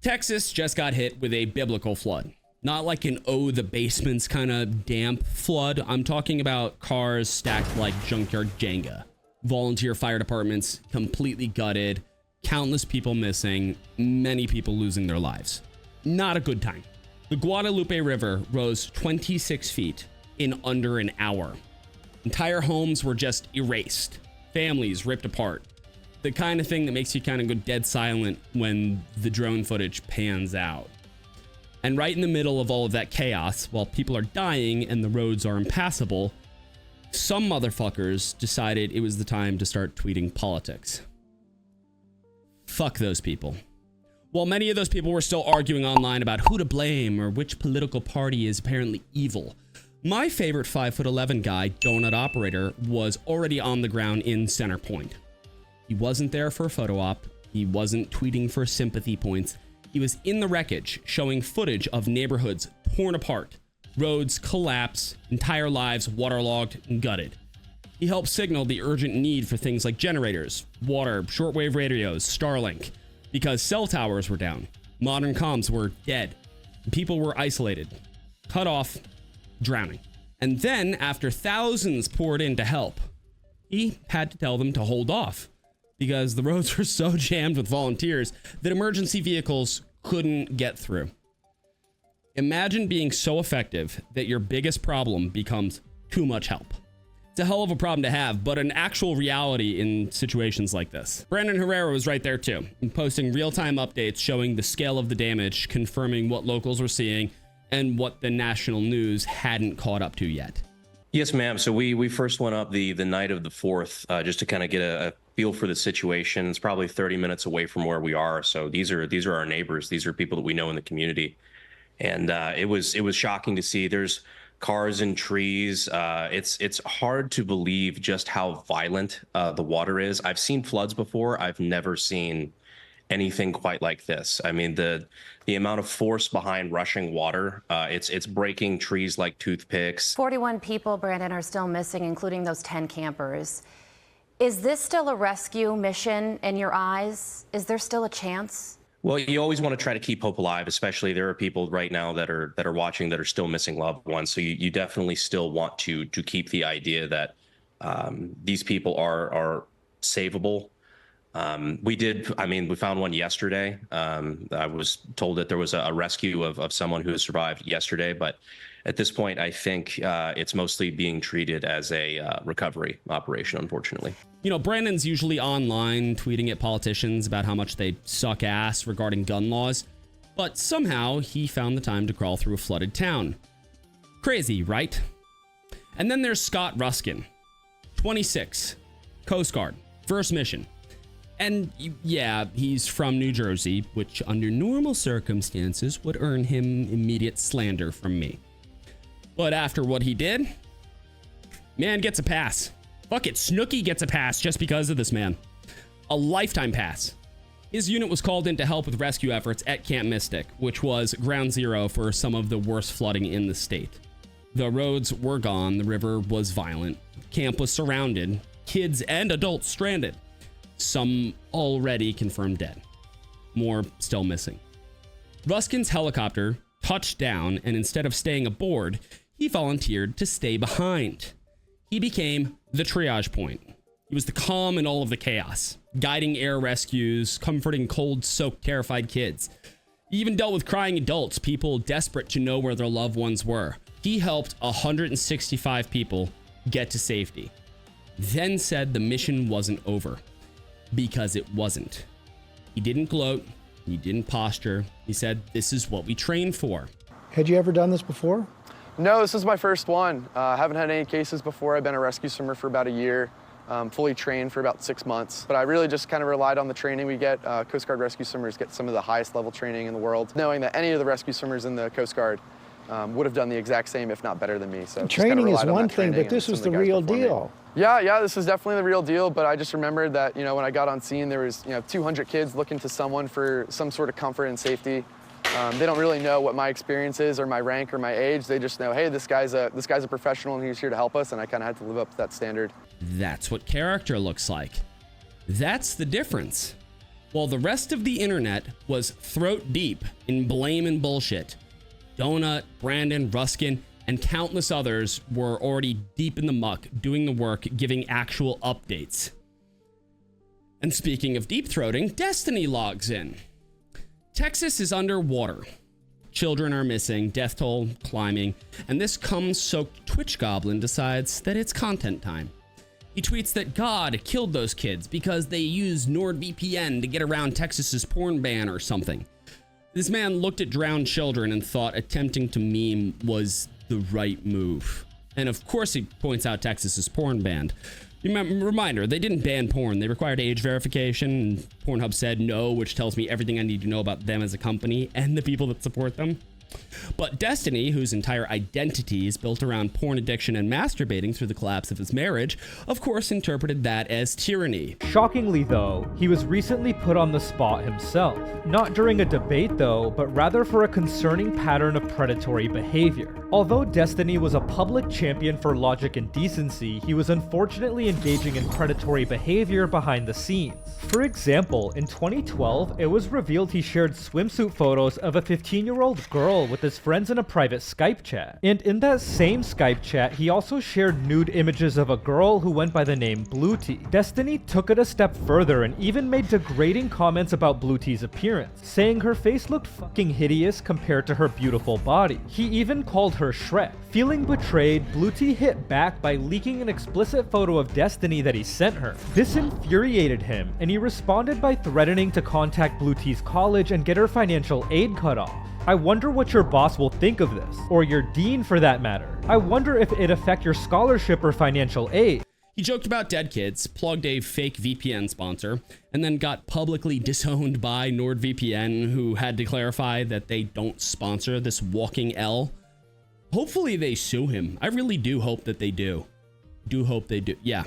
Texas just got hit with a biblical flood. Not like an the basements kind of damp flood. I'm talking about cars stacked like junkyard Jenga. Volunteer fire departments completely gutted. Countless people missing. Many people losing their lives. Not a good time. The Guadalupe River rose 26 feet in under an hour. Entire homes were just erased. Families ripped apart. The kind of thing that makes you kind of go dead silent when the drone footage pans out. And right in the middle of all of that chaos, while people are dying and the roads are impassable, some motherfuckers decided it was the time to start tweeting politics. Fuck those people. While many of those people were still arguing online about who to blame or which political party is apparently evil, my favorite 5'11" guy, donut operator, was already on the ground in Center Point. He wasn't there for a photo op. He wasn't tweeting for sympathy points. He was in the wreckage showing footage of neighborhoods torn apart, roads collapse, entire lives waterlogged and gutted. He helped signal the urgent need for things like generators, water, shortwave radios, Starlink, because cell towers were down, modern comms were dead, people were isolated, cut off, drowning. And then, after thousands poured in to help, he had to tell them to hold off because the roads were so jammed with volunteers that emergency vehicles couldn't get through. Imagine being so effective that your biggest problem becomes too much help. It's a hell of a problem to have, but an actual reality in situations like this. Brandon Herrera was right there too, posting real-time updates showing the scale of the damage, confirming what locals were seeing and what the national news hadn't caught up to yet. Yes, ma'am. So we first went up the night of the 4th just to kind of get a feel for the situation. It's probably 30 minutes away from where we are. So these are our neighbors. These are people that we know in the community. And it was shocking to see. There's cars and trees. It's hard to believe just how violent the water is. I've seen floods before. I've never seen anything quite like this. I mean, the amount of force behind rushing water, it's breaking trees like toothpicks. 41 people, Brandon, are still missing, including those 10 campers. Is this still a rescue mission in your eyes? Is there still a chance? Well, you always want to try to keep hope alive, especially there are people right now that are watching that are still missing loved ones. So you definitely still want to keep the idea that these people are savable. We found one yesterday. I was told that there was a rescue of someone who has survived yesterday, but at this point, I think it's mostly being treated as a recovery operation, unfortunately. You know, Brandon's usually online tweeting at politicians about how much they suck ass regarding gun laws, but somehow he found the time to crawl through a flooded town. Crazy, right? And then there's Scott Ruskin, 26, Coast Guard, first mission. And yeah, he's from New Jersey, which under normal circumstances would earn him immediate slander from me. But after what he did, man gets a pass. Fuck it, Snooki gets a pass just because of this man. A lifetime pass. His unit was called in to help with rescue efforts at Camp Mystic, which was ground zero for some of the worst flooding in the state. The roads were gone, the river was violent, camp was surrounded, kids and adults stranded. Some already confirmed dead. More still missing. Ruskin's helicopter touched down, and instead of staying aboard, he volunteered to stay behind. He became the triage point. He was the calm in all of the chaos, guiding air rescues, comforting cold-soaked, terrified kids. He even dealt with crying adults, people desperate to know where their loved ones were. He helped 165 people get to safety, then said the mission wasn't over. Because it wasn't. He didn't gloat. He didn't posture. He said, this is what we trained for. Had you ever done this before? No, this is my first one. I haven't had any cases before. I've been a rescue swimmer for about a year, fully trained for about 6 months. But I really just kind of relied on the training we get. Coast Guard rescue swimmers get some of the highest level training in the world, knowing that any of the rescue swimmers in the Coast Guard would have done the exact same, if not better than me. So training is one thing, but this was the real deal. Yeah, this is definitely the real deal, but I just remembered that, when I got on scene, there was, 200 kids looking to someone for some sort of comfort and safety. They don't really know what my experience is or my rank or my age. They just know, hey, this guy's a professional and he's here to help us, and I kind of had to live up to that standard. That's what character looks like. That's the difference. while the rest of the internet was throat deep in blame and bullshit. Donut, Brandon, Ruskin, and countless others were already deep in the muck, doing the work, giving actual updates. And speaking of deep throating, Destiny logs in. Texas is underwater. Children are missing, death toll climbing, and this cum-soaked Twitch goblin decides that it's content time. He tweets that God killed those kids because they used NordVPN to get around Texas's porn ban or something. This man looked at drowned children and thought attempting to meme was the right move. And of course he points out Texas's porn ban. Reminder, they didn't ban porn. They required age verification, and Pornhub said no, which tells me everything I need to know about them as a company and the people that support them. But Destiny, whose entire identity is built around porn addiction and masturbating through the collapse of his marriage, of course interpreted that as tyranny. Shockingly though, he was recently put on the spot himself. Not during a debate though, but rather for a concerning pattern of predatory behavior. Although Destiny was a public champion for logic and decency, he was unfortunately engaging in predatory behavior behind the scenes. For example, in 2012, it was revealed he shared swimsuit photos of a 15-year-old girl with his friends in a private Skype chat. And in that same Skype chat, he also shared nude images of a girl who went by the name Blue Tea. Destiny took it a step further and even made degrading comments about Blue Tea's appearance, saying her face looked fucking hideous compared to her beautiful body. He even called her Shrek. Feeling betrayed, Blue Tea hit back by leaking an explicit photo of Destiny that he sent her. This infuriated him, and he responded by threatening to contact Blue Tea's college and get her financial aid cut off. I wonder what your boss will think of this, or your dean for that matter. I wonder if it'd affect your scholarship or financial aid. He joked about dead kids, plugged a fake VPN sponsor, and then got publicly disowned by NordVPN, who had to clarify that they don't sponsor this walking L. Hopefully they sue him. I really do hope that they do. Hope they do. Yeah.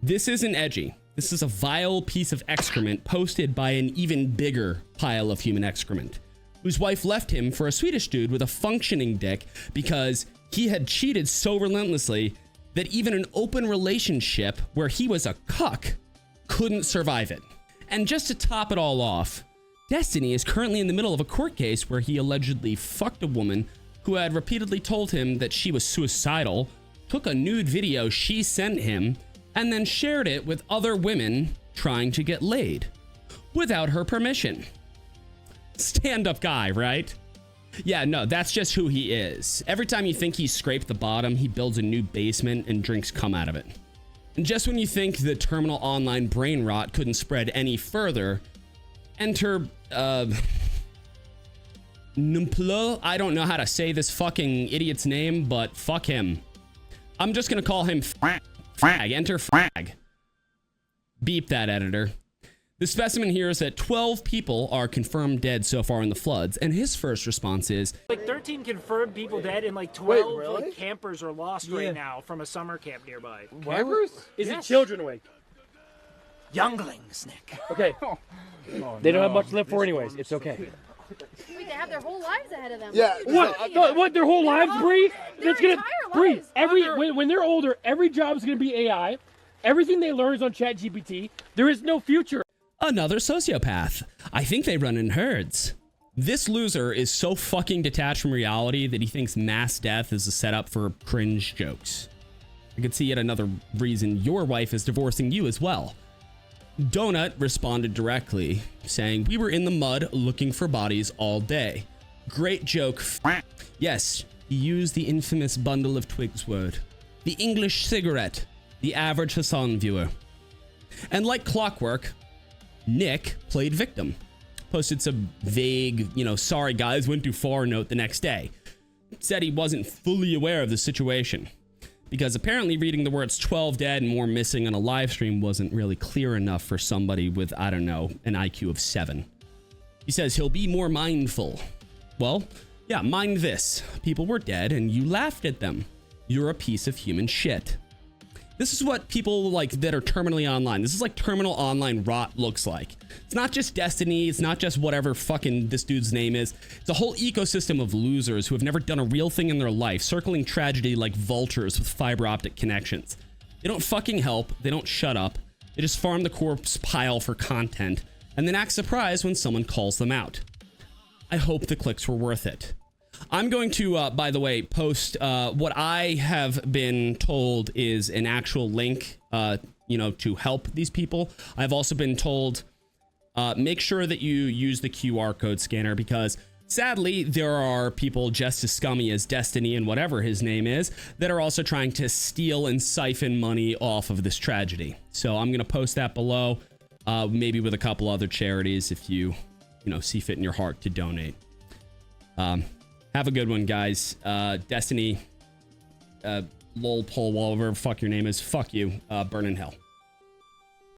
This isn't edgy. This is a vile piece of excrement posted by an even bigger pile of human excrement, whose wife left him for a Swedish dude with a functioning dick because he had cheated so relentlessly that even an open relationship where he was a cuck couldn't survive it. And just to top it all off, Destiny is currently in the middle of a court case where he allegedly fucked a woman who had repeatedly told him that she was suicidal, took a nude video she sent him, and then shared it with other women trying to get laid without her permission. Stand-up guy, right? Yeah, no, that's just who he is. Every time you think he's scraped the bottom, he builds a new basement and drinks cum out of it. And just when you think the terminal online brain rot couldn't spread any further, enter, Numplo. I don't know how to say this fucking idiot's name, but fuck him. I'm just gonna call him Frag. Enter Frag. Beep that, editor. The specimen here is that 12 people are confirmed dead so far in the floods, and his first response is, like 13 confirmed people dead, and like 12 like, campers are lost right now from a summer camp nearby. Campers? Is it children awake? Younglings, Nick. Okay. They don't have much to live for anyways. It's okay. Wait, they have their whole lives ahead of them. Yeah. What? Their whole lives, Bree? That's gonna Bree. When they're older, every job is gonna be AI. Everything they learn is on ChatGPT. There is no future. Another sociopath. I think they run in herds. This loser is so fucking detached from reality that he thinks mass death is a setup for cringe jokes. I could see yet another reason your wife is divorcing you as well. Donut responded directly, saying, "We were in the mud looking for bodies all day. Great joke. Yes, he used the infamous bundle of twigs word. The English cigarette. The average Hassan viewer." And like clockwork, Nick played victim. Posted some vague, sorry guys, went too far note the next day. Said he wasn't fully aware of the situation, because apparently reading the words 12 dead and more missing on a live stream wasn't really clear enough for somebody with, I don't know, an IQ of 7. He says he'll be more mindful. Well, yeah, mind this. People were dead and you laughed at them. You're a piece of human shit. This is what people like that are terminally online. This is like terminal online rot looks like. It's not just Destiny. It's not just whatever fucking this dude's name is. It's a whole ecosystem of losers who have never done a real thing in their life, circling tragedy like vultures with fiber optic connections. They don't fucking help. They don't shut up. They just farm the corpse pile for content. and then act surprised when someone calls them out. I hope the clicks were worth it. I'm going to, by the way, post what I have been told is an actual link, to help these people. I've also been told, make sure that you use the QR code scanner, because sadly, there are people just as scummy as Destiny and whatever his name is that are also trying to steal and siphon money off of this tragedy. So I'm going to post that below, maybe with a couple other charities if you see fit in your heart to donate. Have a good one, guys. Destiny, lol, pole, whatever fuck your name is. Fuck you. Burn in hell.